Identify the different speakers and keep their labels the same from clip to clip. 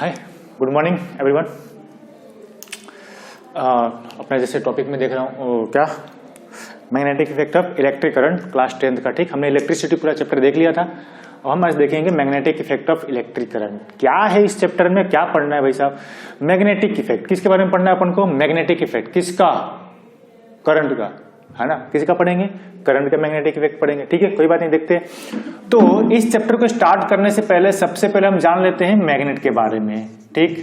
Speaker 1: हाय, good morning everyone. अपने जैसे topic में देख रहा हूँ क्या, magnetic effect of electric current, class 10th का। ठीक, हमने इलेक्ट्रिसिटी पूरा चैप्टर देख लिया था और हम आज देखेंगे magnetic effect of electric current. क्या है इस चैप्टर में, क्या पढ़ना है भाई साहब? Magnetic effect. किसके बारे में पढ़ना है अपन को? Magnetic effect. किसका? करंट का, है ना। किसका पढ़ेंगे? करंट का मैग्नेटिक इफेक्ट पढ़ेंगे। ठीक है, कोई बात नहीं, देखते हैं। तो इस चैप्टर को स्टार्ट करने से पहले सबसे पहले हम जान लेते हैं मैग्नेट के बारे में। ठीक,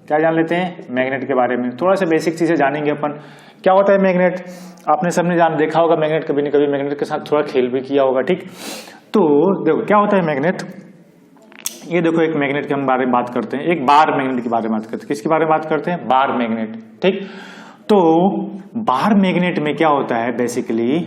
Speaker 1: क्या जान लेते हैं? मैग्नेट के बारे में थोड़ा सा बेसिक चीजें जानेंगे अपन। क्या होता है मैग्नेट? आपने सबने जान देखा होगा मैग्नेट, कभी न कभी मैग्नेट के साथ थोड़ा खेल भी किया होगा। ठीक, तो देखो क्या होता है मैग्नेट। ये देखो, एक मैग्नेट के हम बारे में बात करते हैं, एक बार मैग्नेट के बारे में बात करते हैं। किसके बारे में बात करते हैं? Bar magnet. ठीक, तो बार मैग्नेट में क्या होता है बेसिकली,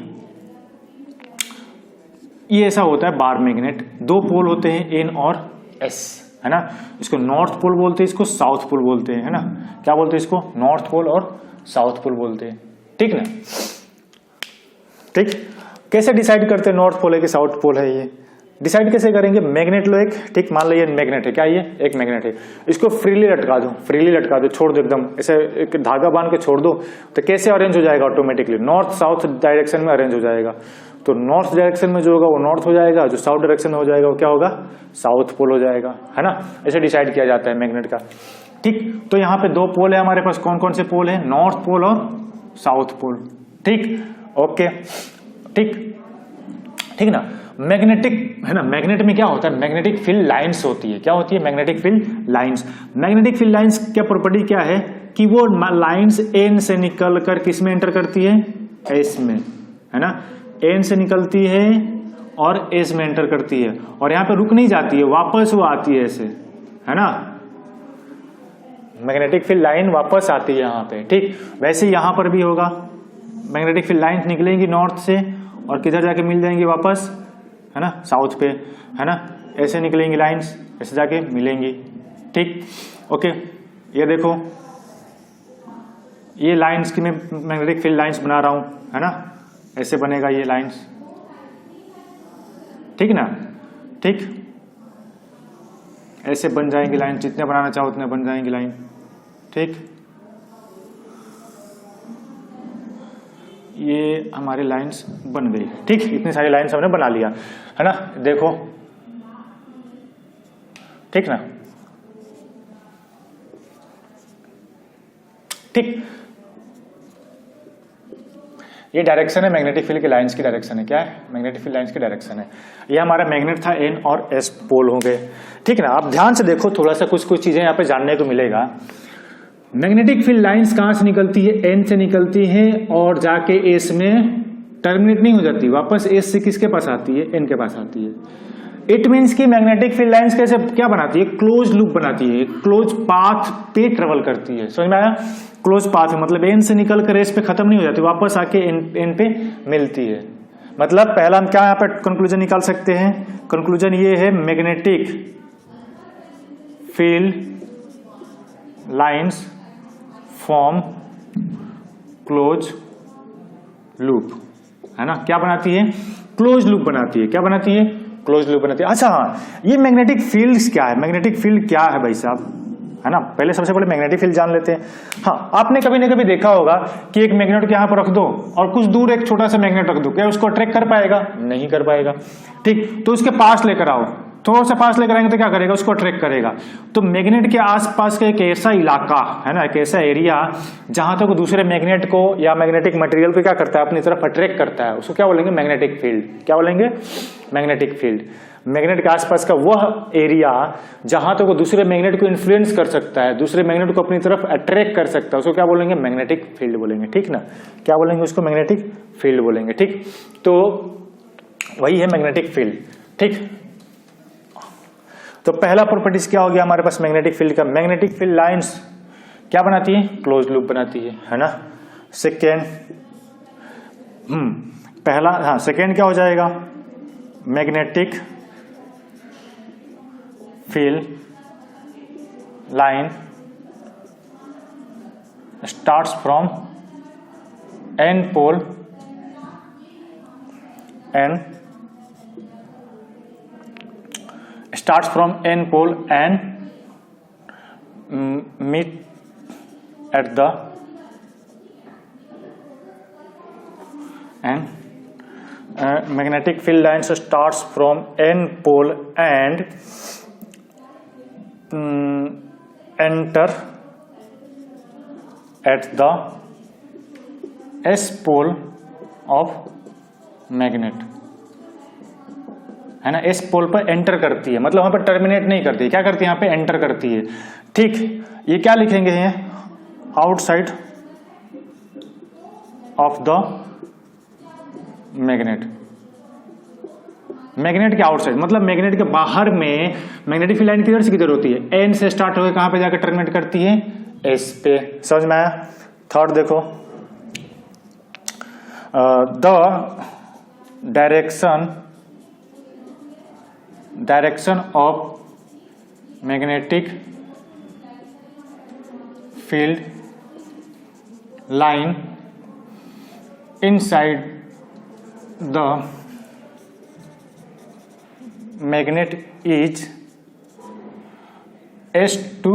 Speaker 1: ये ऐसा होता है बार मैग्नेट, दो पोल होते हैं एन और एस, है ना। इसको नॉर्थ पोल बोलते हैं, इसको साउथ पोल बोलते हैं, है ना। क्या बोलते हैं इसको? नॉर्थ पोल और साउथ पोल बोलते हैं। ठीक ना। ठीक, कैसे डिसाइड करते हैं नॉर्थ पोल है कि साउथ पोल है? ये डिसाइड कैसे करेंगे? मैग्नेट लो एक, ठीक, मान लीजिए मैग्नेट है। क्या ये? एक मैग्नेट है। इसको फ्रीली लटका दो, फ्रीली लटका दो, छोड़ दो एकदम, ऐसे एक धागा बांध के छोड़ दो, तो कैसे अरेंज हो जाएगा? ऑटोमेटिकली नॉर्थ साउथ डायरेक्शन में अरेंज हो जाएगा। तो नॉर्थ डायरेक्शन में जो होगा वो नॉर्थ हो जाएगा, जो साउथ डायरेक्शन में हो जाएगा वो क्या होगा? साउथ पोल हो जाएगा, है ना। ऐसे डिसाइड किया जाता है मैग्नेट का। ठीक, तो यहाँ पे दो पोल है हमारे पास। कौन कौन से पोल है? नॉर्थ पोल और साउथ पोल। ठीक, ओके, ठीक, ठीक ना। मैग्नेटिक, है ना, मैग्नेट में क्या होता है? मैग्नेटिक फील्ड लाइंस होती है। क्या होती है? Magnetic field lines. Magnetic field lines क्या प्रॉपर्टी क्या है कि वो लाइंस एन से निकल कर किस में एंटर करती है? एस में, है ना। एन से निकलती है और एस में एंटर करती है, और यहां पे रुक नहीं जाती है, वापस वो आती है ऐसे, है ना। मैग्नेटिक फील्ड लाइन वापस आती है यहाँ पे। ठीक, वैसे यहां पर भी होगा। मैग्नेटिक फील्ड लाइन निकलेंगी नॉर्थ से और किधर जाके मिल जाएंगी वापस, है ना, साउथ पे, है ना। ऐसे निकलेंगी लाइंस, ऐसे जाके मिलेंगी। ठीक, ओके, ये देखो, ये लाइंस की मैं मैग्नेटिक फील्ड लाइंस बना रहा हूं, है ना। ऐसे बनेगा ये लाइंस, ठीक ना। ठीक, ऐसे बन जाएंगी लाइन, जितने बनाना चाहो उतने बन जाएंगी लाइन। ठीक, ये हमारी लाइंस बन गई। ठीक, इतनी सारी लाइंस हमने बना लिया, है ना। देखो, ठीक ना। ठीक, ये डायरेक्शन है मैग्नेटिक फील्ड की लाइंस की डायरेक्शन है। क्या है? मैग्नेटिक फील्ड लाइंस की डायरेक्शन है। ये हमारा मैग्नेट था, एन और एस पोल होंगे। ठीक ना। आप ध्यान से देखो, थोड़ा सा कुछ कुछ चीजें यहाँ पे जानने को मिलेगा। मैग्नेटिक फील्ड लाइंस कहां से निकलती है? एन से निकलती है और जाके एस में टर्मिनेट नहीं हो जाती, वापस एस से किसके पास आती है? एन के पास आती है। इट मीन्स कि मैग्नेटिक फील्ड लाइंस कैसे क्या बनाती है? क्लोज लूप बनाती है, क्लोज पाथ पे ट्रेवल करती है। समझ में आया? क्लोज पाथ है मतलब एन से निकल कर एस पे खत्म नहीं हो जाती, वापस आके एन पे मिलती है। मतलब पहला हम क्या यहाँ पे कंक्लूजन निकाल सकते हैं? कंक्लूजन ये है, magnetic field lines form close loop, है ना। क्या बनाती है? क्लोज लूप बनाती है। क्या बनाती है? क्लोज लूप बनाती है। अच्छा हाँ, ये मैग्नेटिक फील्ड्स क्या है? मैग्नेटिक फील्ड क्या है भाई साहब, है ना। पहले सबसे पहले मैग्नेटिक फील्ड जान लेते हैं। हाँ, आपने कभी न कभी देखा होगा कि एक मैग्नेट को यहां पर रख दो और कुछ दूर एक छोटा सा मैग्नेट रख दो, क्या उसको अट्रैक्ट कर पाएगा? नहीं कर पाएगा। ठीक, तो उसके पास लेकर आओ, थोड़ा सा पास लेकर आएंगे तो क्या करेगा? उसको अट्रैक्ट करेगा। तो मैग्नेट के आसपास का एक ऐसा इलाका है ना, एक ऐसा एरिया जहां तक दूसरे मैग्नेट को या मैग्नेटिक मटेरियल को क्या करता है? अपनी तरफ अट्रैक्ट करता है, उसको क्या बोलेंगे? Magnetic field. क्या बोलेंगे? Magnetic field. मैग्नेट के आसपास का वह एरिया जहां तक वो दूसरे मैग्नेट को इन्फ्लुएंस कर सकता है, दूसरे मैग्नेट को अपनी तरफ अट्रैक्ट कर सकता है, उसको क्या बोलेंगे? मैग्नेटिक फील्ड बोलेंगे। ठीक ना। क्या बोलेंगे? उसको मैग्नेटिक फील्ड बोलेंगे। ठीक, तो वही है मैग्नेटिक फील्ड। ठीक, तो पहला प्रॉपर्टीज क्या हो गया हमारे पास मैग्नेटिक फील्ड का? मैग्नेटिक फील्ड लाइंस क्या बनाती है? क्लोज लूप बनाती है ना। सेकेंड, पहला, हाँ, सेकेंड क्या हो जाएगा? Magnetic field line starts from N pole and starts from n pole and meet at the magnetic field lines starts from N pole and enter at the S pole of magnet, है ना। S पोल पर enter करती है, मतलब वहां पर terminate नहीं करती है, क्या करती है यहाँ पे एंटर करती है। ठीक, ये क्या लिखेंगे हैं, outside of the magnet. Magnet के आउटसाइड मतलब मैग्नेट के बाहर में मैग्नेटिक फील्ड लाइन किधर से किधर होती है, एन से स्टार्ट होकर कहां पे जाकर टर्मिनेट करती है, एस पे। समझ में आया। थर्ड देखो, the direction of magnetic field line inside the magnet is S to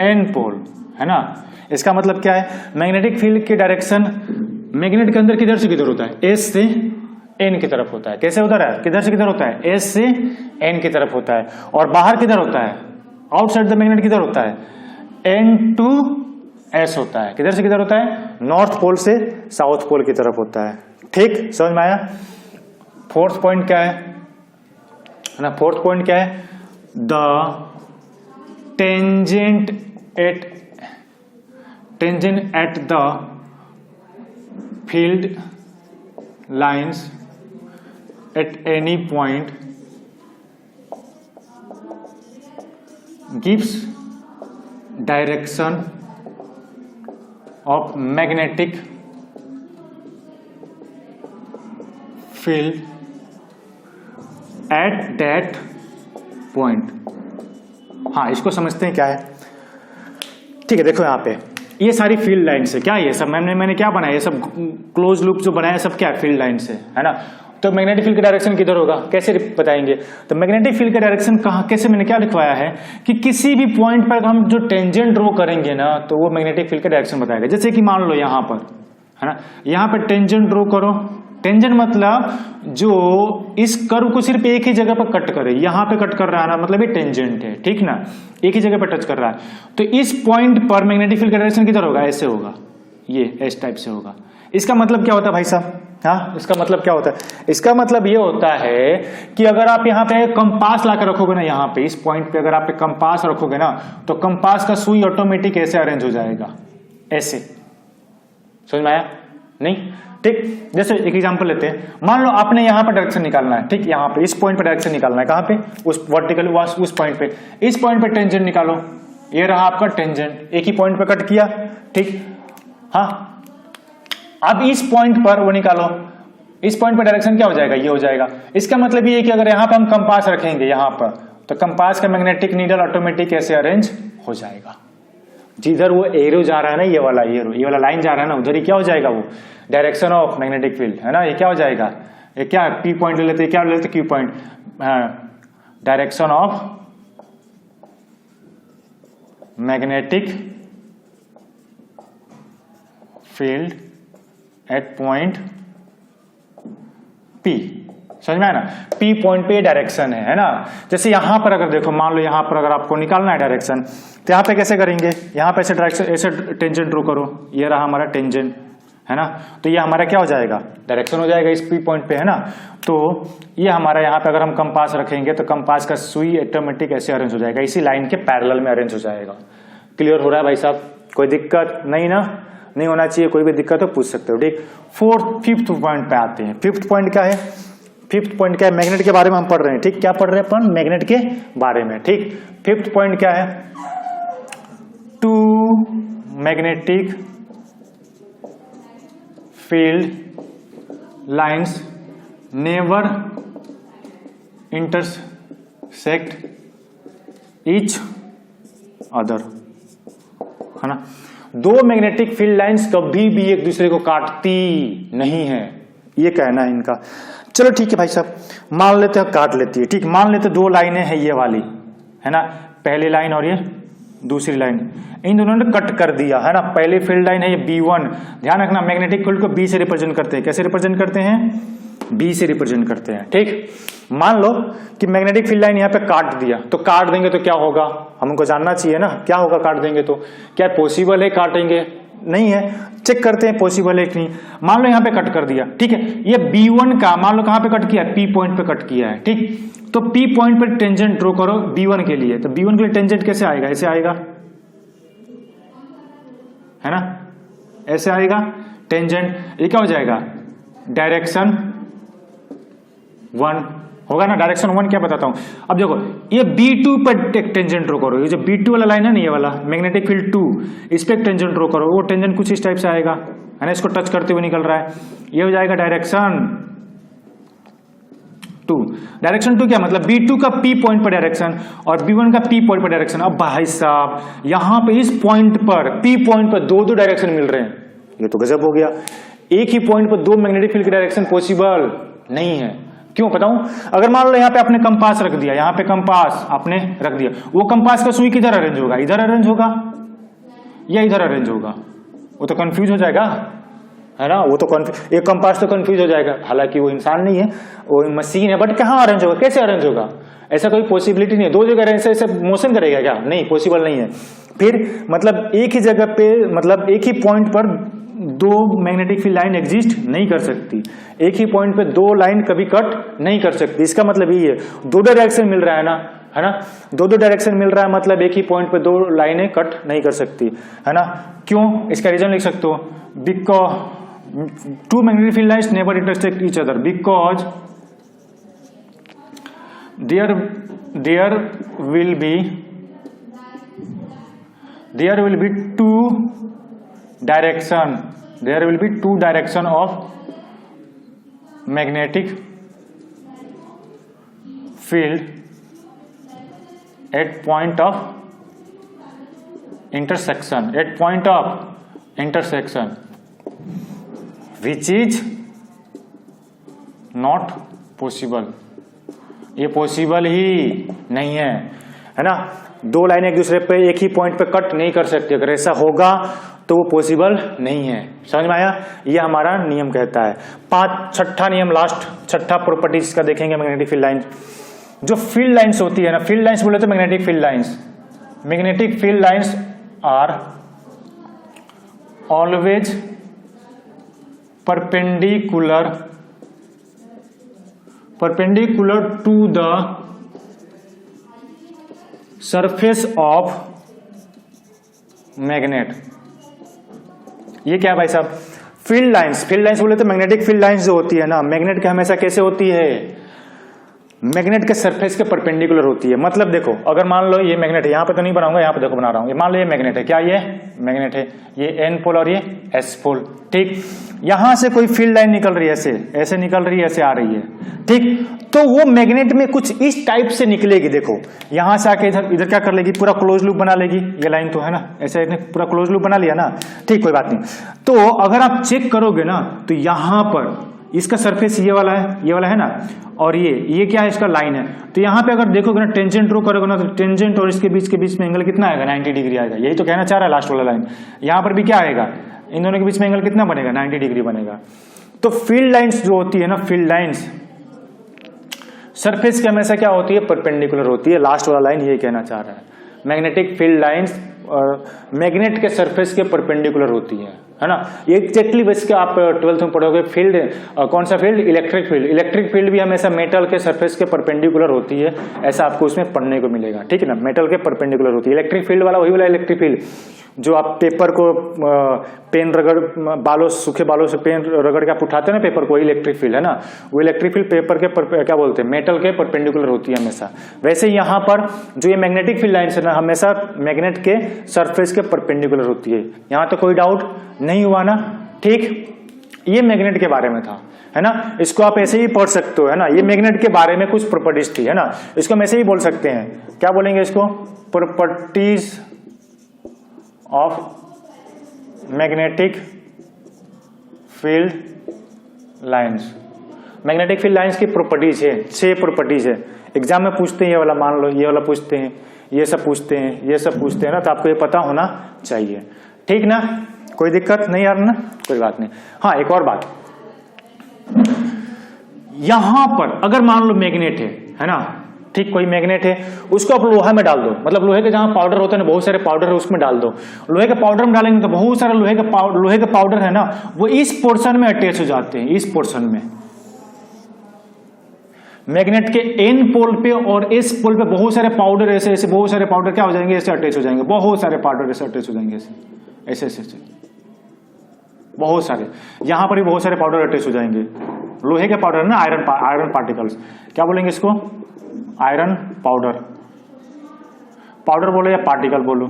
Speaker 1: N पोल, है ना। इसका मतलब क्या है, मैग्नेटिक फील्ड की डायरेक्शन मैग्नेट के अंदर किधर से किधर होता है, S से N की तरफ होता है। कैसे होता है, किधर से किधर होता है, S से N की तरफ होता है। और बाहर किधर होता है, आउटसाइड द मैग्नेट किधर होता है, N to S होता है। किधर से किधर होता है, नॉर्थ पोल से साउथ पोल की तरफ होता है। ठीक, समझ में आया। फोर्थ पॉइंट क्या है ना, फोर्थ पॉइंट क्या है, the tangent at the field lines at any point gives direction of magnetic field at that point. हाँ, इसको समझते हैं क्या है। ठीक है, देखो यहाँ पे ये सारी फील्ड लाइन से क्या है, ये सब मैंने क्या बनाया, ये सब क्लोज लूप जो बनाया सब क्या है, फील्ड लाइन से, है ना। तो मैग्नेटिक फील्ड का डायरेक्शन किधर होगा, कैसे बताएंगे, तो मैग्नेटिक फील्ड का डायरेक्शन कहाँ, कैसे, मैंने क्या लिखवाया है कि किसी भी पॉइंट पर हम जो टेंजेंट ड्रॉ करेंगे ना, तो वो मैग्नेटिक फील्ड का डायरेक्शन बताएगा। जैसे कि मान लो यहाँ पर, है ना, यहाँ पर टेंजेंट ड्रॉ करो। टेंजेंट मतलब जो इस कर्व को सिर्फ एक ही जगह पर कट करे, यहां पे कट कर रहा है ना, मतलब ये टेंजेंट है, ठीक ना, एक ही जगह पर टच कर रहा है। तो इस पॉइंट पर मैग्नेटिक फील्ड का डायरेक्शन किधर होगा, ऐसे होगा, ये एस टाइप से होगा। इसका मतलब क्या होता है भाई साहब, हाँ, इसका मतलब क्या होता है, इसका मतलब ये होता है कि अगर आप यहाँ पे कंपास ला कर रखोगे ना, यहाँ पे इस पॉइंट पे अगर आप कंपास रखोगे ना, तो कंपास का सुई ऑटोमेटिक ऐसे अरेंज हो जाएगा, ऐसे। समझ में आया नहीं, ठीक। जैसे एक एग्जांपल लेते हैं, मान लो आपने यहाँ पर डायरेक्शन निकालना है, ठीक, यहाँ पे इस पॉइंट पे डायरेक्शन निकालना है, कहाँ पे, उस वर्टिकल उस पॉइंट पे, इस पॉइंट पे टेंजेंट निकालो, ये रहा आपका टेंजेंट, एक ही पॉइंट पे कट किया, ठीक। हाँ, अब इस पॉइंट पर वो निकालो, इस पॉइंट पे डायरेक्शन क्या हो जाएगा, ये हो जाएगा। इसका मतलब ये है कि अगर यहाँ पे हम कंपास रखेंगे यहाँ पर, तो कंपास का मैग्नेटिक नीडल ऑटोमेटिक ऐसे अरेंज हो जाएगा। जिधर वो एरो जा रहा है ना, ये वाला लाइन जा रहा है ना, उधर ही क्या हो जाएगा, वो डायरेक्शन ऑफ मैग्नेटिक फील्ड, है ना। ये क्या हो जाएगा, ये क्या पी पॉइंट ले लेते हैं, क्या ले लेते, Q point, direction of magnetic field at point P. समझ में आया ना, पी पॉइंट पे डायरेक्शन है ना। जैसे यहां पर अगर देखो, मान लो यहां पर अगर आपको निकालना है डायरेक्शन, तो यहां पे कैसे करेंगे, यहां पे ऐसे डायरेक्शन, ऐसे टेंजेंट ड्रॉ करो, ये रहा हमारा टेंजेंट, है ना। तो ये हमारा क्या हो जाएगा, डायरेक्शन हो जाएगा इस पी पॉइंट पे, है ना। तो ये हमारा यहाँ पे अगर हम कंपास रखेंगे, तो कंपास का सुई ऑटोमेटिक ऐसे अरेंज हो जाएगा, इसी लाइन के पैरेलल में अरेंज हो जाएगा। क्लियर हो रहा है भाई साहब, कोई दिक्कत नहीं ना, नहीं होना चाहिए, कोई भी दिक्कत हो पूछ सकते हो, ठीक। फिफ्थ पॉइंट पे आते हैं। फिफ्थ पॉइंट क्या है, फिफ्थ पॉइंट क्या है, मैग्नेट के बारे में हम पढ़ रहे हैं, ठीक। क्या पढ़ रहे हैं अपन, मैग्नेट के बारे में, ठीक। फिफ्थ पॉइंट क्या है, two magnetic field lines never intersect each other, है ना। दो मैग्नेटिक फील्ड लाइंस कभी भी एक दूसरे को काटती नहीं है, ये कहना है इनका। चलो ठीक है भाई साहब, मान लेते हैं काट लेती है, ठीक। मान लेते दो लाइनें हैं, ये वाली, है ना, पहली लाइन और ये दूसरी लाइन, इन दोनों ने कट कर दिया है ना। पहली फील्ड लाइन है ये B1, ध्यान रखना मैग्नेटिक फील्ड को B से रिप्रेजेंट करते हैं। कैसे रिप्रेजेंट करते हैं? B से रिप्रेजेंट करते हैं। ठीक, मान लो कि मैग्नेटिक फील्ड लाइन यहाँ पे काट दिया, तो काट देंगे तो क्या होगा हमको जानना चाहिए ना, क्या होगा काट देंगे तो? क्या पॉसिबल है काटेंगे? नहीं है, चेक करते हैं पॉसिबल है कि नहीं। मान लो यहाँ पे कट कर दिया, ठीक है, ये B1 का मान लो कहाँ पे कट किया है? P पॉइंट पे कट किया है। ठीक, तो P पॉइंट पे टेंजेंट ड्रॉ करो B1 के लिए, तो B1 के लिए टेंजेंट कैसे आएगा? ऐसे आएगा, है ना, ऐसे आएगा टेंजेंट। ये क्या हो जाएगा? डायरेक्शन 1 होगा ना। डायरेक्शन 1 क्या बताता हूं, अब देखो ये B2 पर टेंजेंट ड्रॉ करो, ये जो B2 वाला लाइन है ना, ये वाला मैग्नेटिक फील्ड 2, इस पे टेंजेंट ड्रॉ करो, वो टेंजेंट कुछ इस टाइप से आएगा, है ना, इसको टच करते हुए निकल रहा है, ये हो जाएगा डायरेक्शन 2। डायरेक्शन 2 क्या मतलब? B2 का P पॉइंट पर डायरेक्शन और B1 का P पॉइंट पर डायरेक्शन। अब भाई साहब यहां पे इस पॉइंट पर P पॉइंट पर दो डायरेक्शन मिल रहे हैं, ये तो गजब हो गया। एक ही पॉइंट पर दो मैग्नेटिक फील्ड की डायरेक्शन पॉसिबल नहीं है। क्यों बताऊं? अगर मान लो यहाँ पे आपने कंपास रख दिया, यहाँ पे कंपास आपने रख दिया, वो कंपास का सुई किधर अरेंज होगा? इधर अरेंज होगा या इधर अरेंज होगा? वो तो कंफ्यूज हो जाएगा, है ना, वो तो एक कंपास तो कंफ्यूज हो जाएगा। हालांकि वो इंसान नहीं है, वो मशीन है, बट कहाँ अरेंज होगा? कैसे अरेंज होगा? ऐसा कोई पॉसिबिलिटी नहीं है। दो जगह अरेंज ऐसे मोशन करेगा क्या? नहीं, पॉसिबल नहीं है। फिर मतलब एक ही जगह पे, मतलब एक ही पॉइंट पर दो मैग्नेटिक फील्ड लाइन एग्जिस्ट नहीं कर सकती, एक ही पॉइंट पे दो लाइन कभी कट नहीं कर सकती। इसका मतलब यही है, दो डायरेक्शन मिल रहा है ना, है ना, दो डायरेक्शन मिल रहा है, मतलब एक ही पॉइंट पे दो लाइनें कट नहीं कर सकती, है ना। क्यों? इसका रीजन लिख सकते हो, because two magnetic field lines never intersect each other, because there will be two direction of magnetic field at point of intersection, which is not possible। ये पॉसिबल ही नहीं है ना। दो लाइन एक दूसरे पे एक ही पॉइंट पे कट नहीं कर सकती, अगर ऐसा होगा तो वो पॉसिबल नहीं है। समझ में आया? ये हमारा नियम कहता है। छठा नियम, लास्ट छठा प्रॉपर्टीज का देखेंगे मैग्नेटिक फील्ड लाइंस। जो फील्ड लाइंस होती है ना, फील्ड लाइंस बोले तो magnetic field lines are always perpendicular to the surface of magnet। ये क्या है भाई साहब? फील्ड लाइंस बोले तो मैग्नेटिक फील्ड लाइंस जो होती है ना, मैग्नेट के हमेशा कैसे होती है? मैग्नेट के सरफेस के परपेंडिकुलर होती है। मतलब देखो, अगर मान लो ये मैग्नेट है, यहाँ पे तो नहीं बनाऊंगा, यहाँ पे देखो बना रहा हूं, मान लो ये मैग्नेट है, क्या ये मैग्नेट है, ये N पोल और ये S पोल, ठीक। यहां से कोई फील्ड लाइन निकल रही है, ऐसे निकल रही है, ऐसे आ रही है, ठीक। तो वो मैग्नेट में कुछ इस टाइप से निकलेगी। देखो यहां से आके इधर क्या कर लेगी? पूरा क्लोज लूप बना लेगी। ये लाइन तो है ना, ऐसे पूरा क्लोज लूप बना लिया ना, ठीक, कोई बात नहीं। तो अगर आप चेक करोगे ना, तो यहां पर इसका सरफेस ये वाला है ना, और ये क्या है? इसका लाइन है। तो यहाँ पे अगर देखोगे ना, टेंजेंट ड्रॉ करोगे ना, तो टेंजेंट और इसके बीच में एंगल कितना आएगा? 90 डिग्री आएगा। यही तो कहना चाह रहा है लास्ट वाला लाइन। यहाँ पर भी क्या आएगा? इन दोनों के बीच में एंगल कितना बनेगा? 90 डिग्री बनेगा। तो फील्ड लाइंस जो होती है ना, फील्ड लाइंस सरफेस के हमेशा क्या होती है? परपेंडिकुलर होती है। लास्ट वाला लाइन ये कहना चाह रहा है, मैग्नेटिक फील्ड लाइंस मैग्नेट के सरफेस के परपेंडिकुलर होती है ना। ये एग्जैक्टली बेस के आप 12th में पढ़ोगे। फील्ड कौन सा फील्ड? इलेक्ट्रिक फील्ड भी हमेशा मेटल के सरफेस के परपेंडिकुलर होती है, ऐसा आपको उसमें पढ़ने को मिलेगा, ठीक है ना। मेटल के परपेंडिकुलर होती है इलेक्ट्रिक फील्ड वाला, वही वाला इलेक्ट्रिक फील्ड जो आप पेपर को पेन रगड़ सूखे बालों से पेन रगड़ के आप उठाते हैं ना पेपर को, इलेक्ट्रिक फील्ड है ना। वो इलेक्ट्रिक फील्ड पेपर के क्या बोलते हैं? मेटल के परपेंडिकुलर होती है हमेशा। वैसे यहाँ पर जो ये मैग्नेटिक फील्ड लाइंस है ना, हमेशा मैग्नेट के सरफेस के परपेंडिकुलर होती है। यहाँ तो कोई डाउट नहीं हुआ ना, ठीक। ये मैग्नेट के बारे में था, है ना। इसको आप ऐसे ही पढ़ सकते हो, है ना। ये मैग्नेट के बारे में कुछ प्रॉपर्टीज थी, है ना। इसको हम ऐसे ही बोल सकते हैं, क्या बोलेंगे इसको? Properties of magnetic field lines. Magnetic field lines की प्रॉपर्टीज है, 6 प्रॉपर्टीज है। एग्जाम में पूछते हैं ये वाला, मान लो ये वाला पूछते हैं, ये सब पूछते हैं, ये सब पूछते हैं ना, तो आपको ये पता होना चाहिए, ठीक ना। कोई दिक्कत नहीं यार ना, कोई बात नहीं। हाँ एक और बात, यहां पर अगर मान लो मैग्नेट है ना, ठीक, कोई मैग्नेट है, उसको आप लोहा में डाल दो, मतलब लोहे के जहां पाउडर होता है ना, बहुत सारे पाउडर है उसमें डाल दो। लोहे के पाउडर में डालेंगे तो बहुत सारे लोहे के पाउडर है ना, वो इस पोर्शन में अटैच हो जाते हैं, इस पोर्शन में मैग्नेट के एन पोल पे और इस पोल पे बहुत सारे पाउडर ऐसे ऐसे, बहुत सारे पाउडर क्या हो जाएंगे, ऐसे अटैच हो जाएंगे, बहुत सारे पाउडर ऐसे अटैच हो जाएंगे, ऐसे ऐसे ऐसे बहुत सारे। यहां पर भी बहुत सारे पाउडर अटैच हो जाएंगे, लोहे के पाउडर है ना, आयरन पार्टिकल्स, क्या बोलेंगे इसको, आयरन पाउडर, पाउडर बोलो या पार्टिकल बोलो,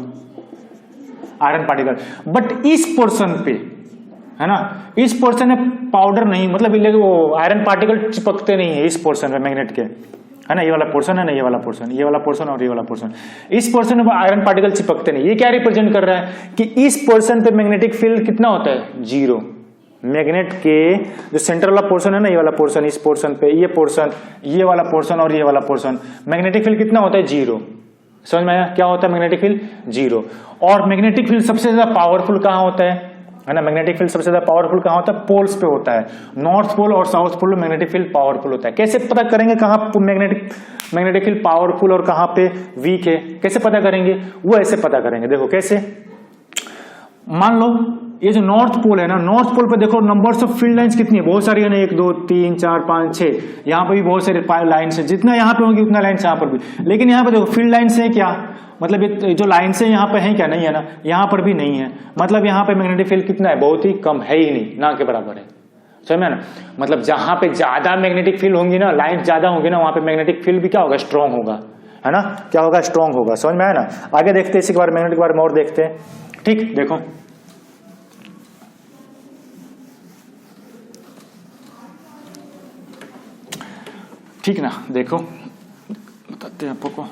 Speaker 1: आयरन पार्टिकल। बट इस पोर्शन पे है ना, इस पोर्शन में पाउडर नहीं, मतलब वो आयरन पार्टिकल चिपकते नहीं है इस पोर्शन में मैग्नेट के, है ना, ये वाला पोर्शन है ना, ये वाला पोर्शन, ये वाला पोर्शन और ये वाला पोर्शन, इस पोर्शन में आयरन पार्टिकल चिपकते नहीं। ये क्या रिप्रेजेंट कर रहा है कि इस पोर्शन पे मैग्नेटिक फील्ड कितना होता है, 0। मैग्नेट के जो सेंटर वाला पोर्शन है ना, ये वाला पोर्शन, इस पोर्शन पे ये पोर्शन, ये वाला पोर्शन और ये वाला पोर्शन, मैग्नेटिक फील्ड कितना होता है, 0। समझ में आया क्या होता है मैग्नेटिक फील्ड, 0। और मैग्नेटिक फील्ड सबसे ज्यादा पावरफुल कहां होता है ना, मैग्नेटिक फील्ड सबसे ज्यादा पावरफुल कहां होता है, पोल्स पे होता है। नॉर्थ पोल और साउथ पोल में मैग्नेटिक फील्ड पावरफुल होता है। कैसे पता करेंगे कहां मैग्नेटिक फील्ड पावरफुल और कहां पे वीक है, कैसे पता करेंगे, वो ऐसे पता करेंगे। देखो कैसे, मान लो ये जो नॉर्थ पोल है ना, नॉर्थ पोल पे देखो नंबर्स ऑफ फील्ड लाइंस कितनी है, बहुत सारी है ना, 1 2 3 4 5 6, यहाँ पे भी बहुत सारे लाइन्स है, जितना यहाँ पे होंगी उतना लाइन्स यहाँ पर भी। लेकिन यहाँ पे देखो फील्ड लाइन्स है क्या, मतलब ये जो लाइन्स है यहाँ पे है क्या, नहीं है ना, यहाँ पर भी नहीं है, मतलब यहाँ पे मैग्नेटिक फील्ड कितना है, बहुत ही कम, है ही नहीं, ना के बराबर है। समझ में ना, मतलब जहां पे ज्यादा मैग्नेटिक फील्ड होंगी ना, लाइन्स ज्यादा होंगी ना, वहां पे मैग्नेटिक फील्ड भी क्या होगा, स्ट्रॉन्ग होगा, है ना, क्या होगा, स्ट्रॉन्ग होगा। समझ में आया ना। आगे देखते हैं इसी के बारे में, मैग्नेटिक के बारे में और देखते हैं, ठीक। देखो ठीक ना, देखो बताते हैं आपको।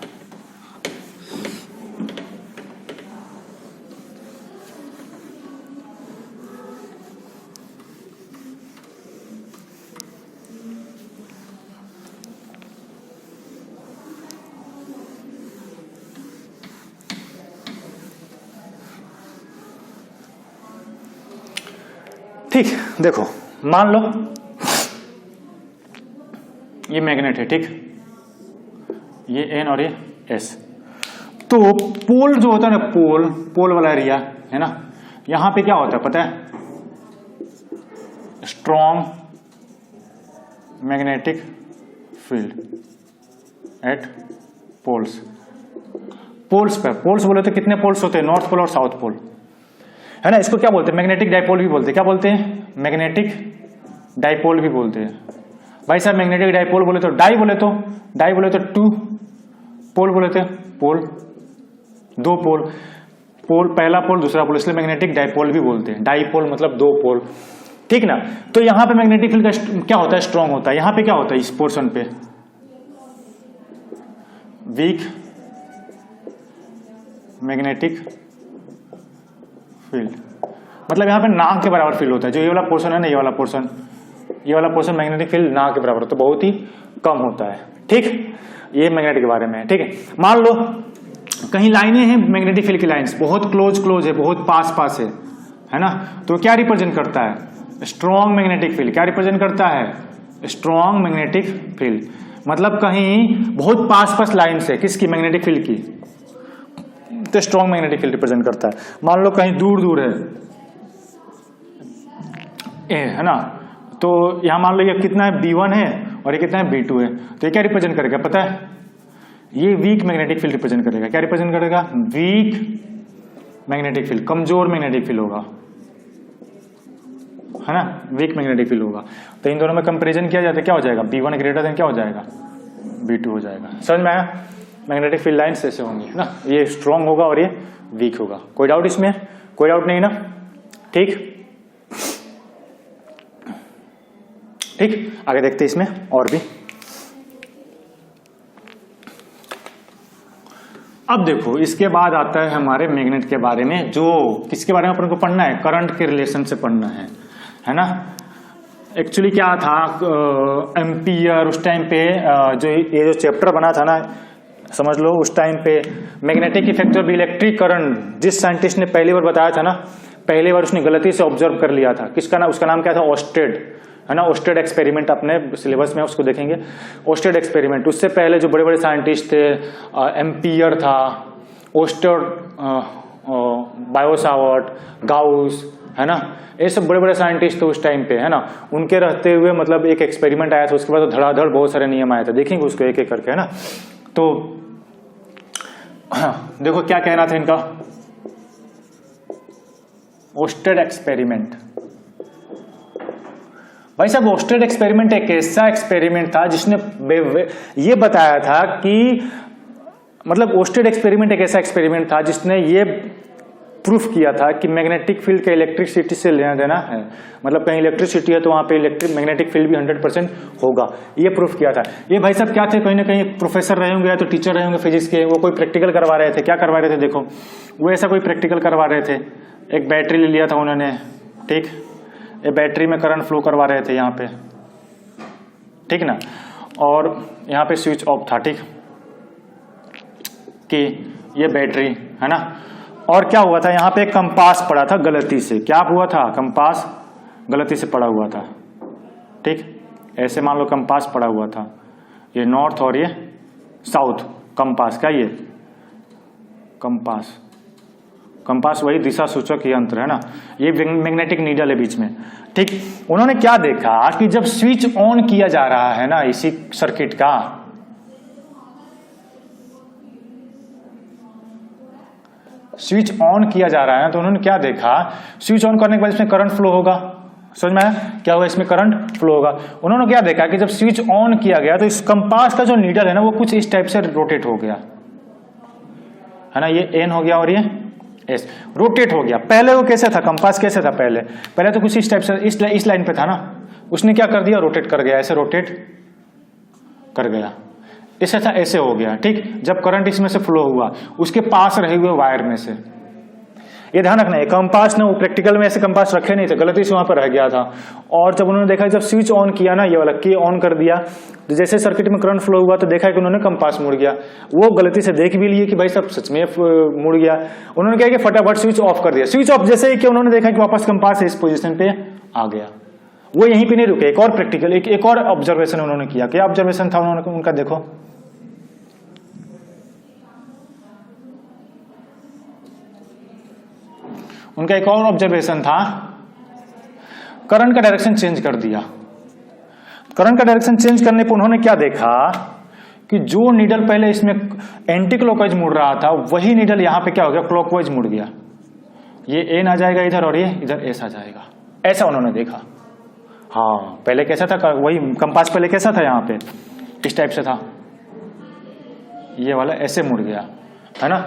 Speaker 1: ठीक, देखो मान लो ये मैग्नेट है, ठीक, ये एन और ये एस। तो पोल जो होता है ना, पोल वाला एरिया है ना, यहां पे क्या होता है पता है, strong magnetic field at poles. Poles पे, पोल्स बोले तो कितने पोल्स होते हैं, नॉर्थ पोल और साउथ पोल, है ना। इसको क्या बोलते हैं, मैग्नेटिक डाइपोल भी बोलते हैं। क्या बोलते हैं, मैग्नेटिक डाइपोल भी बोलते हैं। भाई साहब मैग्नेटिक डाइपोल बोले तो डाई बोले तो 2 पोल बोले थे, पोल 2 पोल, पहला पोल दूसरा पोल, इसलिए मैग्नेटिक डाइपोल भी बोलते हैं। डाइपोल मतलब 2 पोल, ठीक ना। तो यहां पे मैग्नेटिक फील्ड का क्या होता है, स्ट्रॉन्ग होता है। यहां पे क्या होता है, इस पोर्शन पे वीक मैग्नेटिक फील्ड, मतलब यहां पे ना के बराबर फील्ड होता है। जो ये वाला पोर्शन है ना, ये वाला पोर्शन मैग्नेटिक फील्ड ना के बराबर, तो बहुत ही कम होता है, ठीक। ये मैग्नेटिक के बारे में है, ठीक है। मान लो कहीं लाइनें हैं, मैग्नेटिक फील्ड की लाइंस बहुत क्लोज है, बहुत पास है ना, तो क्या रिप्रेजेंट करता है, स्ट्रॉन्ग मैग्नेटिक फील्ड। क्या रिप्रेजेंट करता है, स्ट्रॉन्ग मैग्नेटिक फील्ड। मतलब कहीं बहुत पास लाइंस है, किसकी, मैग्नेटिक फील्ड की, तो स्ट्रॉन्ग मैग्नेटिक फील्ड रिप्रेजेंट करता है। मान लो कहीं दूर है ना, तो यहां मान लो ये कितना है, B1 है और ये कितना है, B2 है, तो ये क्या रिप्रेजेंट करेगा पता है, ये वीक मैग्नेटिक फील्ड रिप्रेजेंट करेगा। क्या रिप्रेजेंट करेगा, वीक मैग्नेटिक फील्ड, कमजोर मैग्नेटिक फील्ड होगा, है ना, वीक मैग्नेटिक फील्ड होगा। तो इन दोनों में कंपैरिजन किया जाता है, क्या हो जाएगा, B1 ग्रेटर देन क्या हो जाएगा, B2 हो जाएगा। समझ में आया, मैग्नेटिक फील्ड लाइन्स ऐसे होंगी ना, ये स्ट्रॉन्ग होगा और ये वीक होगा। कोई डाउट इसमें, कोई डाउट नहीं ना, ठीक। आगे देखते हैं इसमें और भी। अब देखो इसके बाद आता है हमारे मैग्नेट के बारे में, जो किसके बारे में अपन को पढ़ना है, करंट के रिलेशन से पढ़ना है ना। एक्चुअली क्या था, एम्पियर उस टाइम पे जो ये जो चैप्टर बना था ना, समझ लो उस टाइम पे मैग्नेटिक इफेक्ट और इलेक्ट्रिक करंट जिस साइंटिस्ट ने पहली बार बताया था ना, पहली बार उसने गलती से ऑब्जर्व कर लिया था। किसका नाम, उसका नाम क्या था, ओस्टेड, है ना। ओस्टेड एक्सपेरिमेंट अपने सिलेबस में उसको देखेंगे, ओस्टेड एक्सपेरिमेंट। उससे पहले जो बड़े बड़े साइंटिस्ट थे, एम्पियर था, ओस्टेड, बायोसावर्ट, गाउस, है ना, ये सब बड़े बड़े साइंटिस्ट थे उस टाइम पे, है ना। उनके रहते हुए मतलब एक एक्सपेरिमेंट आया था, उसके बाद तो धड़ाधड़ बहुत सारे नियम आए थे, देखेंगे उसको एक एक करके, है ना। तो देखो क्या कहना था इनका, ओस्टेड एक्सपेरिमेंट। भाई साहब ओस्टेड एक्सपेरिमेंट एक ऐसा एक्सपेरिमेंट था जिसने ये बताया था कि मतलब ओस्टेड एक्सपेरिमेंट एक ऐसा एक्सपेरिमेंट था जिसने ये प्रूफ किया था कि मैग्नेटिक फील्ड का इलेक्ट्रिसिटी से लेना देना है। मतलब कहीं इलेक्ट्रिसिटी है तो वहां पे मैग्नेटिक फील्ड भी 100% होगा, ये प्रूफ किया था। ये भाई साहब क्या थे, कहीं ना कहीं प्रोफेसर रहे होंगे या तो टीचर रहे होंगे फिजिक्स के, वो कोई प्रैक्टिकल करवा रहे थे। क्या करवा रहे थे, देखो वो ऐसा कोई प्रैक्टिकल करवा रहे थे। एक बैटरी ले लिया था उन्होंने, ठीक, ये बैटरी में करंट फ्लो करवा रहे थे यहाँ पे, ठीक ना, और यहाँ पे स्विच ऑफ था, ठीक, कि ये बैटरी, है ना। और क्या हुआ था, यहाँ पे एक कंपास पड़ा था गलती से, क्या हुआ था, कंपास गलती से पड़ा हुआ था, ठीक, ऐसे मान लो कंपास पड़ा हुआ था, ये नॉर्थ और ये साउथ, कंपास क्या, ये कंपास, कंपास वही दिशा सूचक यंत्र, है ना। ये मैग्नेटिक नीडल है बीच में, ठीक। उन्होंने क्या देखा कि जब स्विच ऑन किया जा रहा है ना इसी सर्किट का, स्विच ऑन किया जा रहा है, तो उन्होंने क्या देखा, स्विच ऑन करने के बाद इसमें करंट फ्लो होगा, समझ में आया क्या होगा, इसमें करंट फ्लो होगा। उन्होंने क्या देखा कि जब स्विच ऑन किया गया तो इस कंपास का जो नीडल है ना वो कुछ इस टाइप से रोटेट हो गया, है ना, ये एन हो गया और ये एस, रोटेट हो गया। पहले वो कैसे था, कंपास कैसे था पहले, पहले तो कुछ इस टाइप से इस लाइन पे था ना, उसने क्या कर दिया, रोटेट कर गया, ऐसे रोटेट कर गया, ऐसे था, ऐसे हो गया, ठीक। जब करंट इसमें से फ्लो हुआ उसके पास रहे हुए वायर में से, ये ध्यान रखना है, कंपास ना वो प्रैक्टिकल में ऐसे कंपास रखे नहीं थे, गलती से वहां पर रह गया था। और जब उन्होंने देखा जब स्विच ऑन किया ना, ये वाला की ऑन कर दिया, तो जैसे सर्किट में करंट फ्लो हुआ तो देखा कि उन्होंने कंपास मुड़ गया। वो गलती से देख भी लिए कि भाई सब सच में मुड़ गया, उन्होंने क्या कि फटाफट स्विच ऑफ कर दिया। स्विच ऑफ जैसे ही कि उन्होंने देखा कि वापस कंपास इस पोजिशन पे आ गया। वो यहीं पे नहीं रुके, एक और प्रैक्टिकल एक और ऑब्जर्वेशन उन्होंने किया। क्या ऑब्जर्वेशन था उन्होंने उनका, देखो उनका एक और ऑब्जर्वेशन था, करंट का डायरेक्शन चेंज कर दिया। करंट का डायरेक्शन चेंज करने पर उन्होंने क्या देखा कि जो नीडल पहले इसमें एंटी क्लॉकवाइज मुड़ रहा था वही नीडल यहां पे क्या हो गया, क्लॉकवाइज मुड़ गया। ये एन आ जाएगा इधर और ये इधर एस आ जाएगा, ऐसा उन्होंने देखा। हाँ पहले कैसा था, वही कंपास पहले कैसा था, यहाँ पे इस टाइप से था, ये वाला ऐसे मुड़ गया, है ना,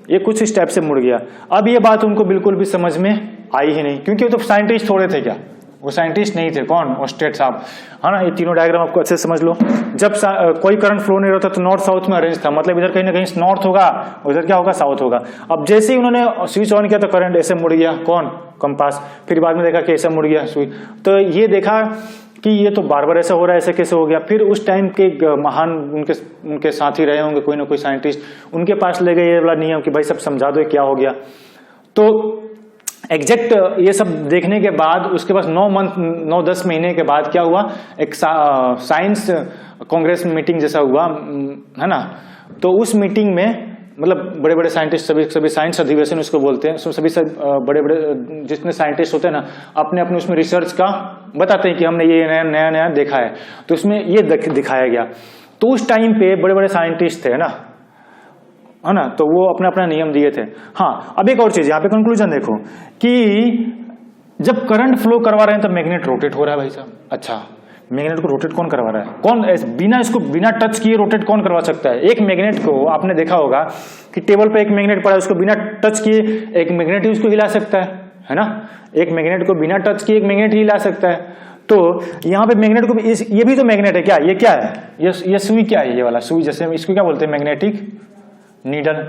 Speaker 1: ये कुछ इस टाइप से मुड़ गया। अब ये बात उनको बिल्कुल भी समझ में आई ही नहीं, क्योंकि वो तो साइंटिस्ट थोड़े थे, क्या वो साइंटिस्ट नहीं थे, कौन, ओस्टेड साहब, है ना। ये तीनों डायग्राम आपको अच्छे से समझ लो। जब कोई करंट फ्लो नहीं होता तो नॉर्थ साउथ में अरेंज था, मतलब इधर कहीं ना कहीं नॉर्थ होगा, उधर क्या होगा, साउथ होगा। अब जैसे ही उन्होंने स्विच ऑन किया तो करंट ऐसे मुड़ गया, कौन, कंपास। फिर बाद में देखा कि ऐसा मुड़ गया स्विच, तो ये देखा कि ये तो बार बार ऐसा हो रहा है, ऐसे कैसे हो गया। फिर उस टाइम के महान उनके साथी रहे होंगे कोई ना कोई साइंटिस्ट, उनके पास ले गए ये वाला नियम कि भाई सब समझा दो क्या हो गया। तो एग्जैक्ट ये सब देखने के बाद उसके पास 9-10 महीने के बाद क्या हुआ, एक साइंस कांग्रेस मीटिंग जैसा हुआ, है ना। तो उस मीटिंग में मतलब बड़े बड़े साइंटिस्ट, सभी साइंस अधिवेशन उसको बोलते हैं, सभी बड़े बड़े जितने साइंटिस्ट होते हैं ना अपने अपने उसमें रिसर्च का बताते हैं कि हमने ये नया देखा है, तो उसमें ये दिखाया गया। तो उस टाइम पे बड़े बड़े साइंटिस्ट थे, है ना, तो वो अपना अपना नियम दिए थे। हाँ अब एक और चीज यहाँ पे कंक्लूजन देखो कि जब करंट फ्लो करवा रहे हैं तो मैग्नेट रोटेट हो रहा है भाई साहब। अच्छा मैग्नेट को रोटेट कौन करवा रहा है, कौन, बिना टच किए रोटेट कौन करवा सकता है। एक मैग्नेट को आपने देखा होगा कि टेबल पे एक मैग्नेट पड़ा है, उसको बिना टच किए एक मैग्नेट ही उसको हिला सकता है ना। एक मैग्नेट को बिना टच किए एक मैग्नेट ही हिला सकता है। तो यहाँ पे मैग्नेट को ये भी तो मैग्नेट है क्या, ये क्या है, ये सुई क्या है, ये वाला सुई, जैसे इसको क्या बोलते हैं, मैग्नेटिक नीडल।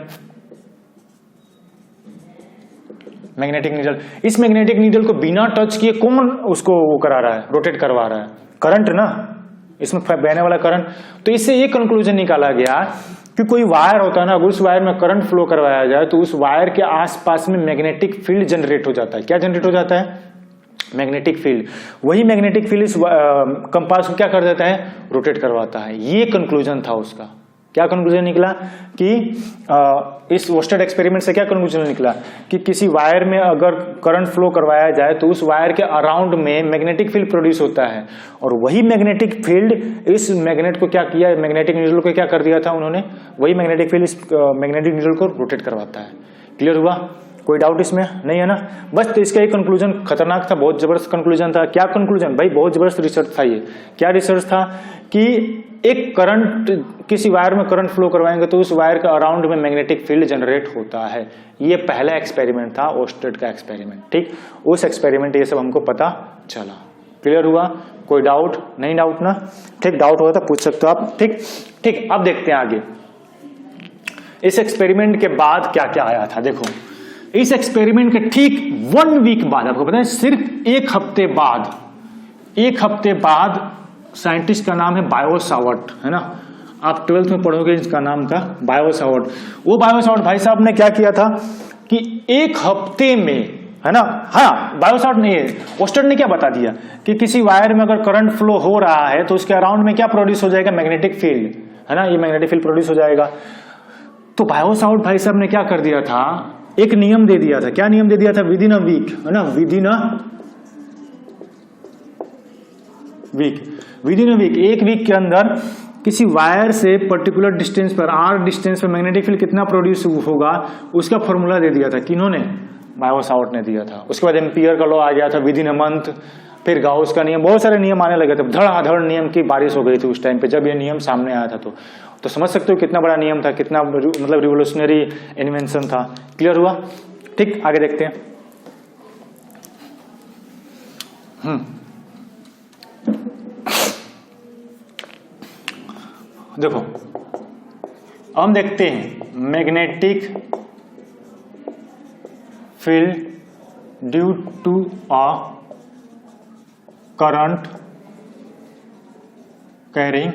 Speaker 1: मैग्नेटिक नीडल, इस मैग्नेटिक नीडल को बिना टच किए कौन उसको वो करा रहा है, रोटेट करवा रहा है, करंट ना, इसमें बहने वाला करंट। तो इससे ये कंक्लूजन निकाला गया कि कोई वायर होता है ना, अगर उस वायर में करंट फ्लो करवाया जाए तो उस वायर के आसपास में मैग्नेटिक फील्ड जनरेट हो जाता है। क्या जनरेट हो जाता है? Magnetic field. वही मैग्नेटिक फील्ड इस कंपास को क्या कर देता है? रोटेट करवाता है। ये कंक्लूजन था उसका। क्या कंक्लूजन निकला कि इस वोस्टेड एक्सपेरिमेंट से क्या कंक्लूजन निकला कि किसी वायर में अगर करंट फ्लो करवाया जाए तो उस वायर के अराउंड में मैग्नेटिक फील्ड प्रोड्यूस होता है, और वही मैग्नेटिक फील्ड इस मैग्नेट को क्या किया, मैग्नेटिक नीडल को क्या कर दिया था उन्होंने, वही मैग्नेटिक फील्ड इस मैग्नेटिक नीडल को रोटेट करवाता है। क्लियर हुआ? कोई डाउट इसमें नहीं है ना? बस तो इसका एक कंक्लूजन खतरनाक था, बहुत जबरदस्त कंक्लूजन था। क्या कंक्लूजन भाई? बहुत जबरदस्त रिसर्च था ये। क्या रिसर्च था कि एक करंट, किसी वायर में करंट फ्लो करवाएंगे तो उस वायर के अराउंड में मैग्नेटिक फील्ड जनरेट होता है। ये पहला एक्सपेरिमेंट था, ओस्टेड का एक्सपेरिमेंट। ठीक, उस एक्सपेरिमेंट ये सब हमको पता चला। क्लियर हुआ? कोई डाउट नहीं? डाउट ना? ठीक, डाउट होगा तो पूछ सकते हो आप। ठीक ठीक, अब देखते हैं आगे इस एक्सपेरिमेंट के बाद क्या क्या आया था। देखो, इस एक्सपेरिमेंट के ठीक 1 वीक बाद, आपको पता है सिर्फ एक हफ्ते बाद साइंटिस्ट का नाम है बायो सावर्ट, है ना? आप 12th में पढ़ोगे इसका नाम था बायो सावर्ट। वो बायो सावर्ट भाई साहब ने क्या किया था कि एक हफ्ते में, है ना, हाँ बायो सावर्ट नहीं है, ओस्टेड ने क्या बता दिया कि किसी वायर में अगर करंट फ्लो हो रहा है तो उसके अराउंड में क्या प्रोड्यूस हो जाएगा? मैग्नेटिक फील्ड, है ना? ये मैग्नेटिक फील्ड प्रोड्यूस हो जाएगा। तो बायो सावर्ट भाई साहब ने क्या कर दिया था, एक नियम दे दिया था। क्या नियम दे दिया था? विदिन अ वीक, है ना, विदिन अ वीक, एक वीक के अंदर किसी वायर से पर्टिकुलर डिस्टेंस पर, r डिस्टेंस पर मैग्नेटिक फील्ड कितना प्रोड्यूस होगा उसका फॉर्मूला दे दिया था। किन्होंने? बायो सावर्ट ने दिया था। उसके बाद एम्पियर का लॉ आ गया था, विदिन अ मंथ, फिर गाउस का नियम, बहुत सारे नियम आने लगे थे। धड़ाधड़ नियम की बारिश हो गई थी उस टाइम पे जब ये नियम सामने आया था। तो समझ सकते हो कितना बड़ा नियम था, कितना मतलब रिवोल्यूशनरी इन्वेंशन था। क्लियर हुआ? ठीक, आगे देखते हैं। देखो, हम देखते हैं magnetic field due to a current carrying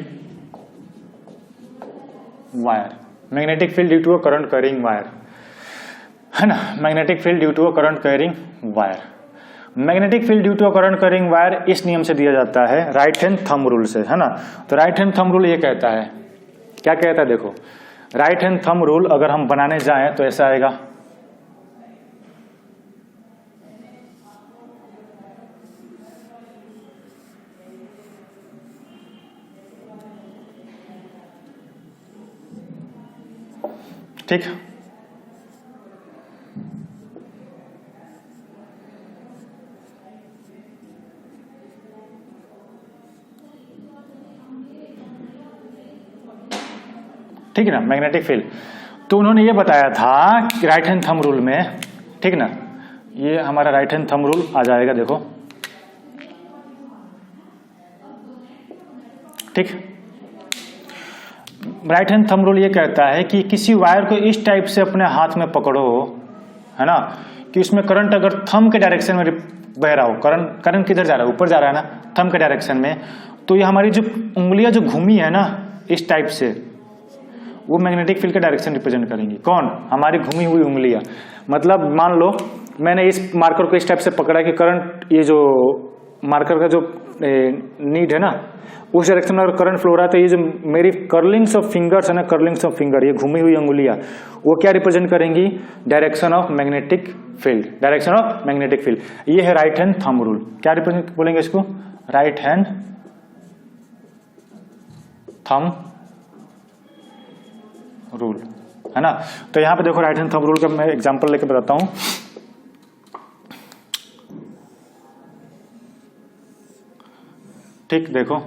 Speaker 1: wire. Magnetic field due to a current carrying wire, है ना? Magnetic field due to a current carrying wire. Magnetic field due to a current carrying wire इस नियम से दिया जाता है, right hand thumb rule से, है ना? तो राइट हैंड थंब रूल ये कहता है, क्या कहता है? देखो, राइट हैंड थंब रूल अगर हम बनाने जाएं तो ऐसा आएगा। ठीक, ठीक है ना? मैग्नेटिक फील्ड, तो उन्होंने ये बताया था राइट हैंड थंब रूल में, ठीक ना? ये हमारा राइट हैंड थंब रूल आ जाएगा, देखो, ठीक। राइट हैंड थंब रूल ये कहता है कि किसी वायर को इस टाइप से अपने हाथ में पकड़ो, है ना, कि उसमें करंट अगर थंब के डायरेक्शन में बह रहा हो, करंट किधर जा रहा है? ऊपर जा रहा है ना, थंब के डायरेक्शन में, तो ये हमारी जो उंगलियां जो घूमी है ना इस टाइप से, वो मैग्नेटिक फील्ड का डायरेक्शन रिप्रेजेंट करेंगी। कौन? हमारी घूमी हुई उंगलियां। मतलब मान लो मैंने इस मार्कर को इस टाइप से पकड़ा कि करंट, ये जो मार्कर का जो नीड है ना, उस डायरेक्शन में अगर करंट फ्लो रहा है तो ये जो मेरी कर्लिंग्स ऑफ फिंगर्स है ना, कर्लिंग्स ऑफ फिंगर, ये घूमी हुई अंगुलियां, वो क्या रिप्रेजेंट करेंगी? Direction of magnetic field, direction of magnetic field. ये है राइट हैंड थंब रूल। क्या रिप्रेजेंट बोलेंगे इसको? राइट हैंड थंब रूल, है ना? तो यहां पे देखो राइट हैंड थंब रूल का मैं एग्जांपल लेके बताता हूं। ठीक, देखो,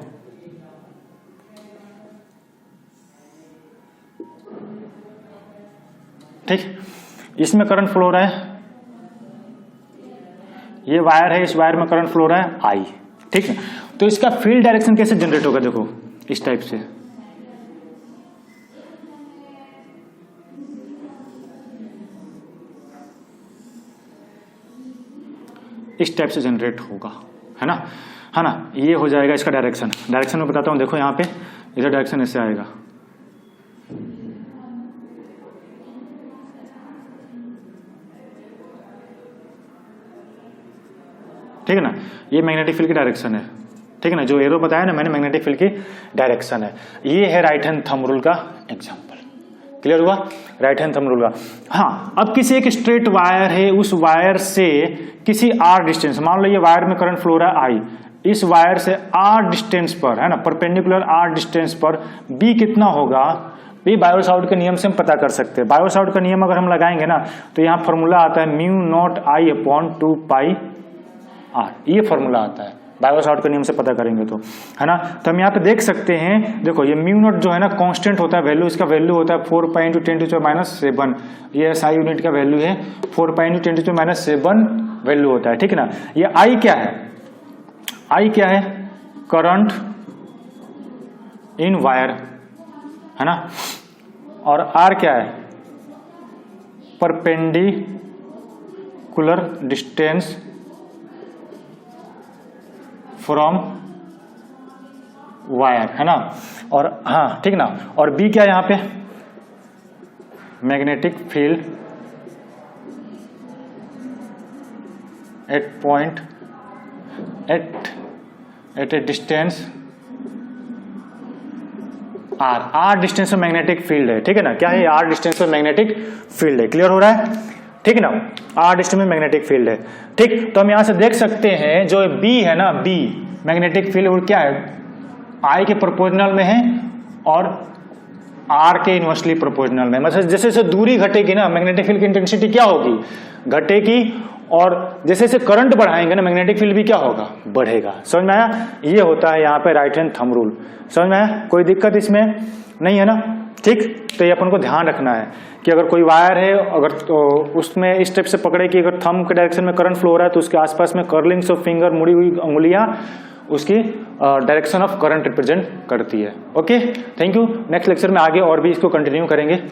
Speaker 1: ठीक, इसमें करंट फ्लो हो रहा है, ये वायर है, इस वायर में करंट फ्लो हो रहा है आई, ठीक है? तो इसका फील्ड डायरेक्शन कैसे जनरेट होगा? देखो, इस टाइप से, इस टाइप से जनरेट होगा, है ना, है ना? ये हो जाएगा इसका डायरेक्शन। डायरेक्शन में बताता हूं, देखो यहां पे इधर डायरेक्शन ऐसे आएगा, ठीक है ना, ये मैग्नेटिक फील्ड की डायरेक्शन है, ठीक है ना, जो एरो बताया ना मैंने मैग्नेटिक फील्ड की डायरेक्शन है। ये है राइट हैंड थंब रूल का एग्जांपल। क्लियर हुआ राइट हैंड थंब रूल का। हाँ, अब किसी एक स्ट्रेट वायर है, उस वायर से किसी आर डिस्टेंस, मान लो ये वायर में करंट फ्लो रहा है आई, इस वायर से आर डिस्टेंस पर, है ना, परपेंडिकुलर आर डिस्टेंस पर बी कितना होगा, बी बायो सावर्ट के नियम से हम पता कर सकते हैं। बायो सावर्ट का नियम अगर हम लगाएंगे ना तो यहाँ फॉर्मूला आता है mu naught I upon 2 pi R, ये फॉर्मूला आता है बायो सावर्ट के नियम से पता करेंगे तो, है ना। तो हम यहाँ पे देख सकते हैं, देखो ये म्यू नॉट जो है ना कांस्टेंट होता है वैल्यू, इसका वैल्यू होता है 4 पाई इंटू 10⁻⁷, ये SI यूनिट का वैल्यू है 4 पाई इंटू 10⁻⁷ वैल्यू होता है, ठीक है ना। ये आई क्या है, आई क्या है, करंट इन वायर, है ना, और आर क्या है, परपेंडिकुलर डिस्टेंस फ्रॉम वायर, है ना, और हाँ ठीक ना, और बी क्या है यहां पे, magnetic field at point at a distance R distance में मैग्नेटिक फील्ड है, ठीक है ना, क्या है, आर डिस्टेंस में मैग्नेटिक फील्ड है। क्लियर हो रहा है, ठीक है ना, आर डिस्टेंस में मैग्नेटिक फील्ड है, ठीक। तो हम यहां से देख सकते हैं जो बी है ना, बी मैग्नेटिक फील्ड वो क्या है, आई के प्रोपोर्शनल में है और आर के इनवर्सली प्रोपोर्शनल में। मतलब जैसे जैसे दूरी घटेगी ना मैग्नेटिक फील्ड की इंटेंसिटी क्या होगी, घटेगी, और जैसे जैसे करंट बढ़ाएंगे ना मैग्नेटिक फील्ड भी क्या होगा, बढ़ेगा। समझ में आया, ये होता है यहाँ पे राइट हैंड थंब रूल। समझ में आया, कोई दिक्कत इसमें नहीं है ना, ठीक। तो ये अपन को ध्यान रखना है कि अगर कोई वायर है, अगर तो उसमें इस स्टेप से पकड़े कि अगर थंब के डायरेक्शन में करंट फ्लो हो रहा है तो उसके आसपास में कर्लिंग्स ऑफ फिंगर, मुड़ी हुई उंगलियां उसकी डायरेक्शन ऑफ करंट रिप्रेजेंट करती है। Okay, thank you. Next lecture में आगे और भी इसको कंटिन्यू करेंगे।